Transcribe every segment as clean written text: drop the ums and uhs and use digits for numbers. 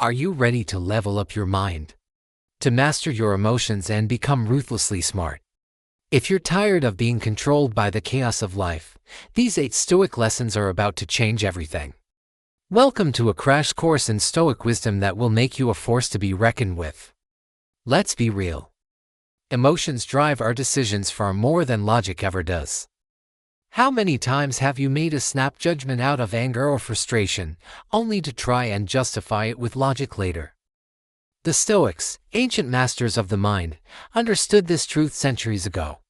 Are you ready to level up your mind? To master your emotions and become ruthlessly smart? If you're tired of being controlled by the chaos of life, these 8 Stoic lessons are about to change everything. Welcome to a crash course in Stoic wisdom that will make you a force to be reckoned with. Let's be real. Emotions drive our decisions far more than logic ever does. How many times have you made a snap judgment out of anger or frustration, only to try and justify it with logic later? The Stoics, ancient masters of the mind, understood this truth centuries ago.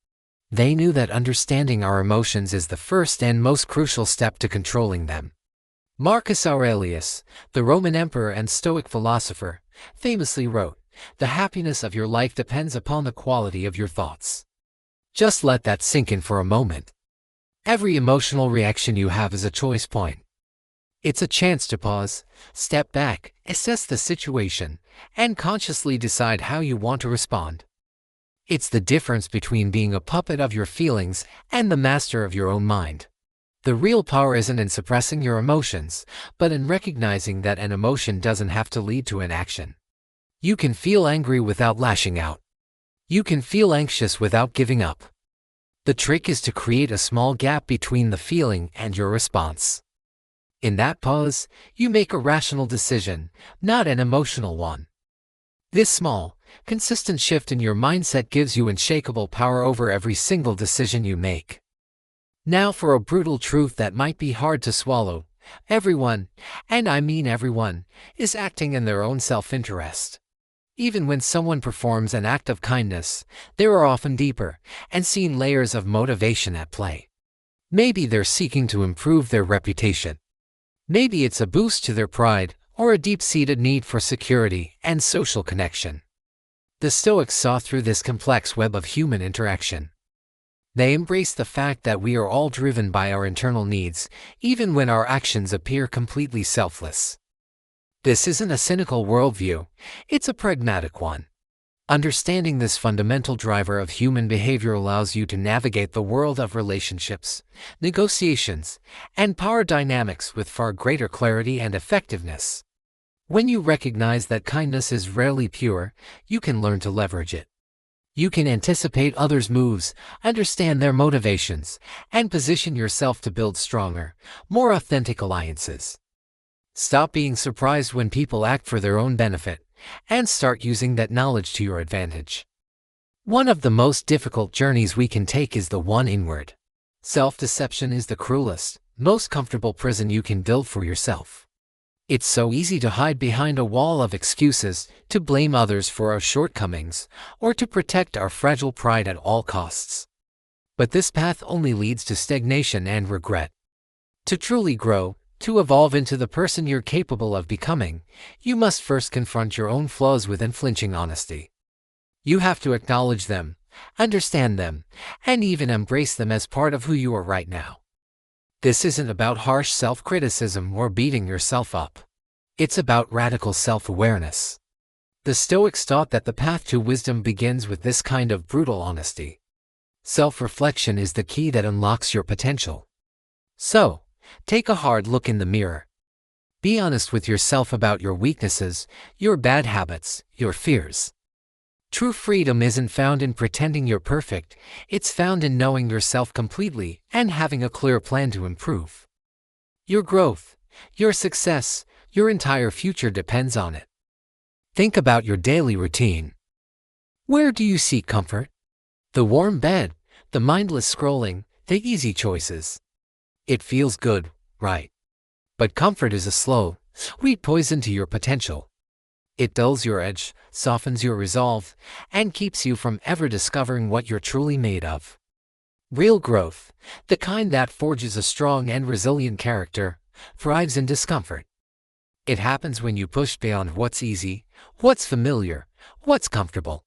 They knew that understanding our emotions is the first and most crucial step to controlling them. Marcus Aurelius, the Roman emperor and Stoic philosopher, famously wrote, "The happiness of your life depends upon the quality of your thoughts." Just let that sink in for a moment. Every emotional reaction you have is a choice point. It's a chance to pause, step back, assess the situation, and consciously decide how you want to respond. It's the difference between being a puppet of your feelings and the master of your own mind. The real power isn't in suppressing your emotions, but in recognizing that an emotion doesn't have to lead to an action. You can feel angry without lashing out. You can feel anxious without giving up. The trick is to create a small gap between the feeling and your response. In that pause, you make a rational decision, not an emotional one. This small, consistent shift in your mindset gives you unshakable power over every single decision you make. Now for a brutal truth that might be hard to swallow. Everyone, and I mean everyone, is acting in their own self-interest. Even when someone performs an act of kindness, there are often deeper, unseen layers of motivation at play. Maybe they're seeking to improve their reputation. Maybe it's a boost to their pride, or a deep-seated need for security and social connection. The Stoics saw through this complex web of human interaction. They embraced the fact that we are all driven by our internal needs, even when our actions appear completely selfless. This isn't a cynical worldview, it's a pragmatic one. Understanding this fundamental driver of human behavior allows you to navigate the world of relationships, negotiations, and power dynamics with far greater clarity and effectiveness. When you recognize that kindness is rarely pure, you can learn to leverage it. You can anticipate others' moves, understand their motivations, and position yourself to build stronger, more authentic alliances. Stop being surprised when people act for their own benefit, and start using that knowledge to your advantage. One of the most difficult journeys we can take is the one inward. Self-deception is the cruelest, most comfortable prison you can build for yourself. It's so easy to hide behind a wall of excuses, to blame others for our shortcomings, or to protect our fragile pride at all costs. But this path only leads to stagnation and regret. To truly grow, to evolve into the person you're capable of becoming, you must first confront your own flaws with unflinching honesty. You have to acknowledge them, understand them, and even embrace them as part of who you are right now. This isn't about harsh self-criticism or beating yourself up. It's about radical self-awareness. The Stoics taught that the path to wisdom begins with this kind of brutal honesty. Self-reflection is the key that unlocks your potential. So, take a hard look in the mirror. Be honest with yourself about your weaknesses, your bad habits, your fears. True freedom isn't found in pretending you're perfect, it's found in knowing yourself completely and having a clear plan to improve. Your growth, your success, your entire future depends on it. Think about your daily routine. Where do you seek comfort? The warm bed, the mindless scrolling, the easy choices. It feels good, right? But comfort is a slow, sweet poison to your potential. It dulls your edge, softens your resolve, and keeps you from ever discovering what you're truly made of. Real growth, the kind that forges a strong and resilient character, thrives in discomfort. It happens when you push beyond what's easy, what's familiar, what's comfortable.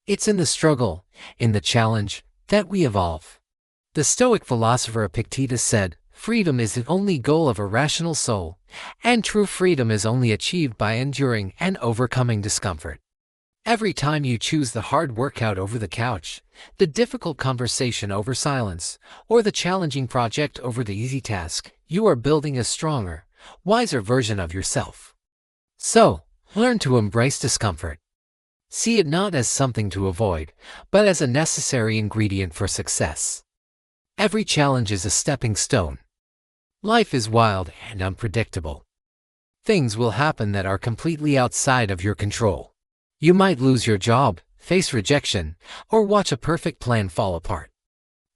It's in the struggle, in the challenge, that we evolve. The Stoic philosopher Epictetus said, "Freedom is the only goal of a rational soul, and true freedom is only achieved by enduring and overcoming discomfort." Every time you choose the hard workout over the couch, the difficult conversation over silence, or the challenging project over the easy task, you are building a stronger, wiser version of yourself. So, learn to embrace discomfort. See it not as something to avoid, but as a necessary ingredient for success. Every challenge is a stepping stone. Life is wild and unpredictable. Things will happen that are completely outside of your control. You might lose your job, face rejection, or watch a perfect plan fall apart.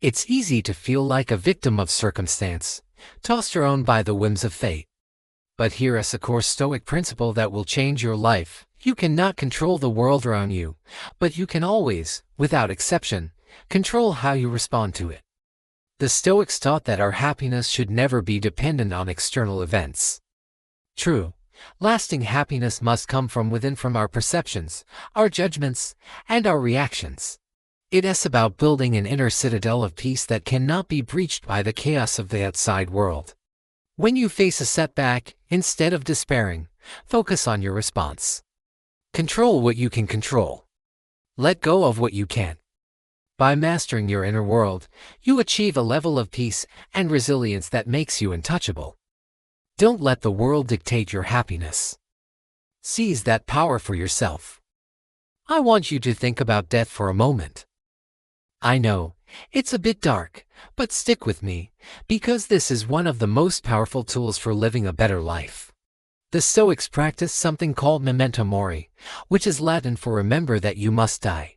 It's easy to feel like a victim of circumstance, tossed around by the whims of fate. But here is a core Stoic principle that will change your life. You cannot control the world around you, but you can always, without exception, control how you respond to it. The Stoics taught that our happiness should never be dependent on external events. True, lasting happiness must come from within, from our perceptions, our judgments, and our reactions. It is about building an inner citadel of peace that cannot be breached by the chaos of the outside world. When you face a setback, instead of despairing, focus on your response. Control what you can control. Let go of what you can't. By mastering your inner world, you achieve a level of peace and resilience that makes you untouchable. Don't let the world dictate your happiness. Seize that power for yourself. I want you to think about death for a moment. I know, it's a bit dark, but stick with me, because this is one of the most powerful tools for living a better life. The Stoics practice something called memento mori, which is Latin for remember that you must die.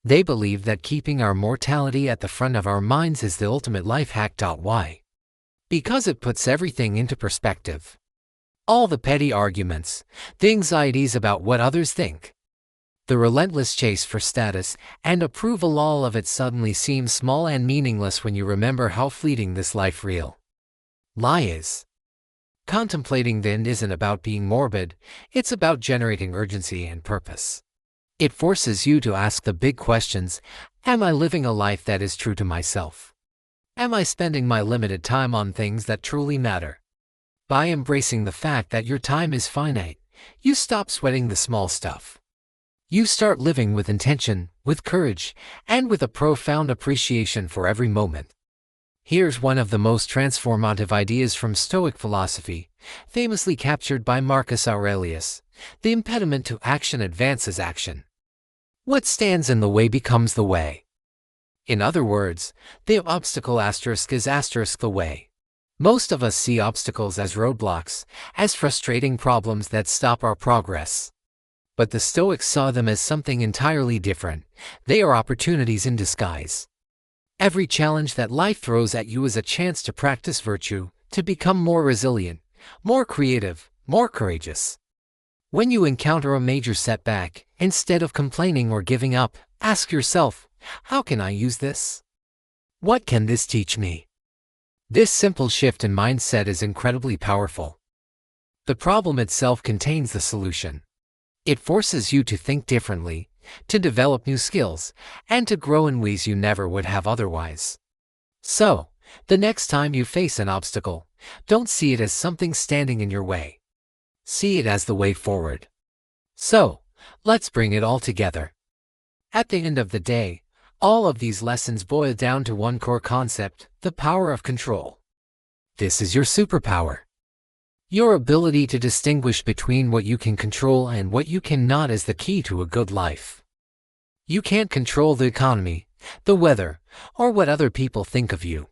They believe that keeping our mortality at the front of our minds is the ultimate life hack. Why? Because it puts everything into perspective. All the petty arguments, the anxieties about what others think, the relentless chase for status and approval, all of it suddenly seems small and meaningless when you remember how fleeting this life really is. Contemplating then isn't about being morbid, it's about generating urgency and purpose. It forces you to ask the big questions. Am I living a life that is true to myself? Am I spending my limited time on things that truly matter? By embracing the fact that your time is finite, you stop sweating the small stuff. You start living with intention, with courage, and with a profound appreciation for every moment. Here's one of the most transformative ideas from Stoic philosophy, famously captured by Marcus Aurelius: the impediment to action advances action. What stands in the way becomes the way. In other words, the obstacle is the way. Most of us see obstacles as roadblocks, as frustrating problems that stop our progress. But the Stoics saw them as something entirely different. They are opportunities in disguise. Every challenge that life throws at you is a chance to practice virtue, to become more resilient, more creative, more courageous. When you encounter a major setback, instead of complaining or giving up, ask yourself, how can I use this? What can this teach me? This simple shift in mindset is incredibly powerful. The problem itself contains the solution. It forces you to think differently, to develop new skills, and to grow in ways you never would have otherwise. So, the next time you face an obstacle, don't see it as something standing in your way. See it as the way forward. So, let's bring it all together. At the end of the day, all of these lessons boil down to one core concept: the power of control. This is your superpower. Your ability to distinguish between what you can control and what you cannot is the key to a good life. You can't control the economy, the weather, or what other people think of you.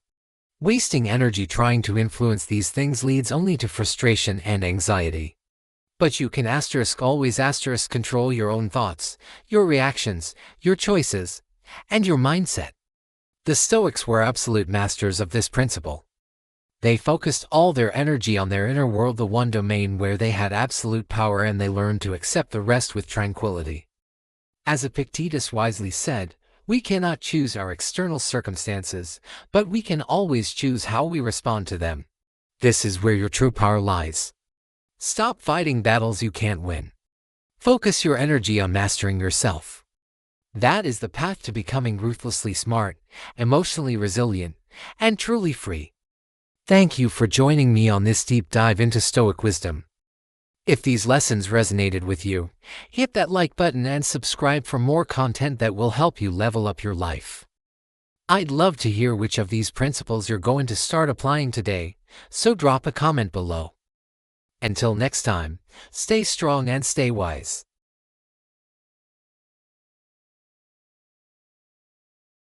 Wasting energy trying to influence these things leads only to frustration and anxiety. But you can always control your own thoughts, your reactions, your choices, and your mindset. The Stoics were absolute masters of this principle. They focused all their energy on their inner world, the one domain where they had absolute power, and they learned to accept the rest with tranquility. As Epictetus wisely said, we cannot choose our external circumstances, but we can always choose how we respond to them. This is where your true power lies. Stop fighting battles you can't win. Focus your energy on mastering yourself. That is the path to becoming ruthlessly smart, emotionally resilient, and truly free. Thank you for joining me on this deep dive into Stoic wisdom. If these lessons resonated with you, hit that like button and subscribe for more content that will help you level up your life. I'd love to hear which of these principles you're going to start applying today, so drop a comment below. Until next time, Stay strong and stay wise.